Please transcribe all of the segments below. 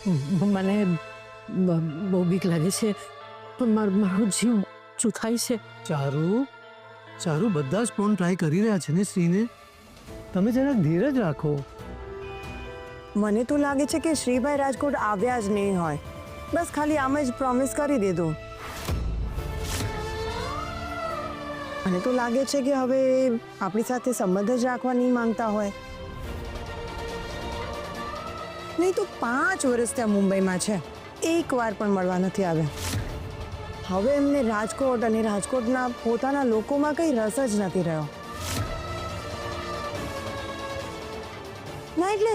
મને બહુ બીક લાગે છે, મારો જીવ ચૂથાય છે. ચારુ બધા જ ફોન ટ્રાય કરી રહ્યા છે ને શ્રીને. તમે જરાક ધીરજ રાખો. મને તો લાગે છે કે શ્રીભાઈ રાજકોટ આવ્યા જ નહીં હોય, બસ ખાલી આમ જ પ્રોમિસ કરી દીધું. મને તો લાગે છે કે હવે આપણી સાથે સંબંધ જ રાખવા નહીં માંગતા હોય. નહીં તો 5 વર્ષ ત્યાં મુંબઈમાં છે, એકવાર પણ મળવા નથી આવ્યા. હવે એમને રાજકોટ અને રાજકોટના પોતાના લોકોમાં કંઈ રસ જ નથી રહ્યો. ના એટલે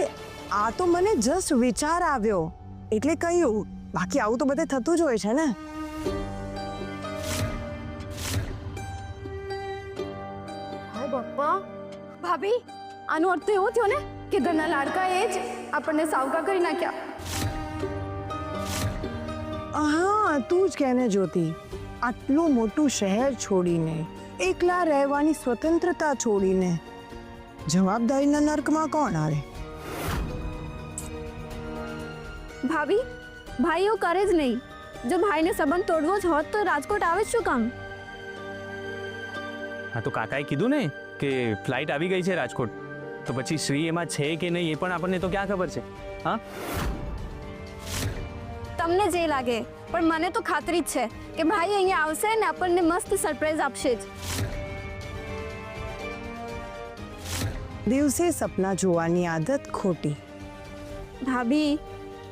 આ તો મને જસ્ટ વિચાર આવ્યો એટલે કહ્યું, બાકી આવું તો બધે થતું જ હોય છે ને. હાય બાપા, ભાભી આનો અર્થ તો એવો થયો ને કે ઘરના લાડકા એ જ આપણને સાવકા કરી નાખ્યા. હા, તું જ કહેને જ્યોતિ, આટલું મોટું શહેર છોડીને, એકલા રહેવાની સ્વતંત્રતા છોડીને જવાબદારીના નર્કમાં કોણ આવે? ભાભી, ભાઈ એવું કરે જ નહીં. જો ભાઈને સંબંધ તોડવો જ હોત તો રાજકોટ આવે જ શું કામ? હા તો કાકાએ કીધું ને કે ફ્લાઇટ આવી ગઈ છે રાજકોટ, તો પછી શ્રી એમાં છે કે નહીં એ પણ આપણને તો ક્યાં ખબર છે. હા, તમને જે લાગે, પણ મને તો ખાતરી જ છે કે ભાઈ અહીંયા આવશે ને આપણને મસ્ત સરપ્રાઈઝ આપશે જ. દિવસે સપના જોવાની આદત ખોટી. ભાભી,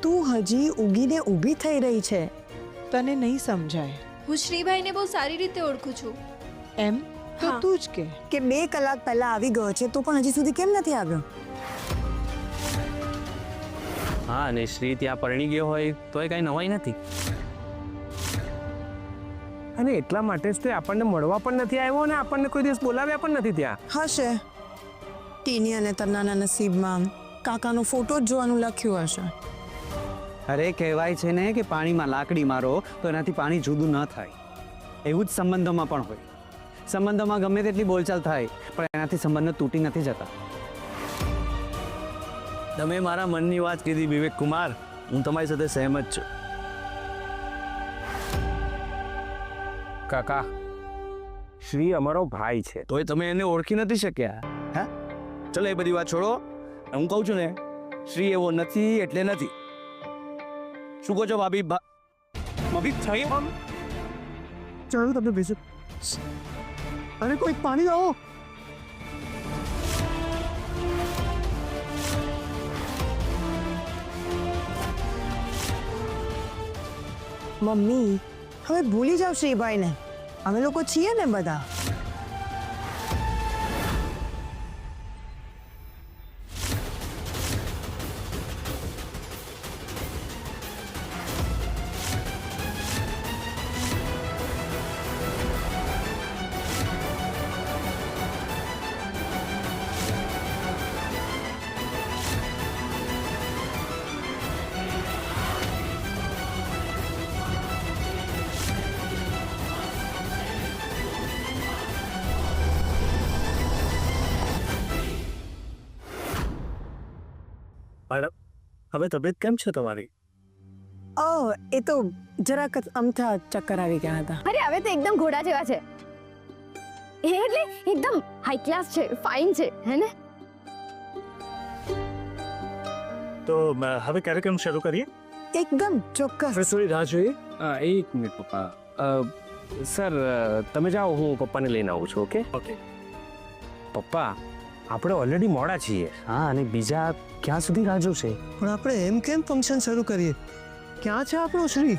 તું હજી ઉગીને ઊભી થઈ રહી છે. તને નહીં સમજાય હું શ્રીભાઈને બહુ સારી રીતે ઓળખું છું. એમ તો હા. તું જ કે 2 કલાક પહેલા આવી ગયો છે તો પણ હજી સુધી કેમ નથી આવ્યો? હા, અને શ્રી ત્યાં પરણી ગયો હોય તો એ કાંઈ નવાઈ નથી. અને એટલા માટે જ તે આપણને મળવા પણ નથી આવ્યો અને આપણને કોઈ દિવસ બોલાવ્યા પણ નથી ત્યાં. હશે, ટીની અને તન્નાના નસીબમાં કાકાનો ફોટો જ જોવાનું લખ્યું હશે. અરે કહેવાય છે ને કે પાણીમાં લાકડી મારો તો એનાથી પાણી જુદું ન થાય. એવું જ સંબંધોમાં પણ હોય. સંબંધોમાં ગમે તેટલી બોલચાલ થાય પણ એનાથી સંબંધો તૂટી નથી જતા. તમે મારા મનની વાત કીધી વિવેક કુમાર, હું તમારી સાથે સહેમત છું. કાકા, શ્રી અમારો ભાઈ છે તોય તમે એને ઓળખી નથી શક્યા. હા, ચલો એ બધી વાત છોડો. હું કહું છું ને, શ્રી એવો નથી એટલે નથી. શું કહો છો ભાભી? ભાભી થઈ ચાલો તમે બેસો. અરે કોઈ પાણી લાવો. મમ્મી, હવે ભૂલી જાવ શ્રીભાઈને, અમે લોકો છીએ ને બધા. મેડમ, હવે તબિયત કેમ છે તમારી? એ તો જરાક અમથા ચક્કર આવી ગયા હતા. અરે હવે તો એકદમ ઘોડા જેવા છે. એ એટલે એકદમ હાઈ ક્લાસ છે, ફાઇન છે, હે ને? તો હવે કાર્યક્રમ શરૂ કરીએ. એકદમ ચોક્કસ. થોડી રાહ જોઈએ. એક મિનિટ પપ્પા. સર તમે જાઓ, હું પપ્પાને લઈને આવું છું. Okay okay. પપ્પા, આપણે ઓલરેડી મોડા છીએ. હા, અને બીજા ક્યાં સુધી રાહ જોશે? પણ આપણે એમ કેમ ફંક્શન શરૂ કરીએ? ક્યાં છે આપણો શ્રી?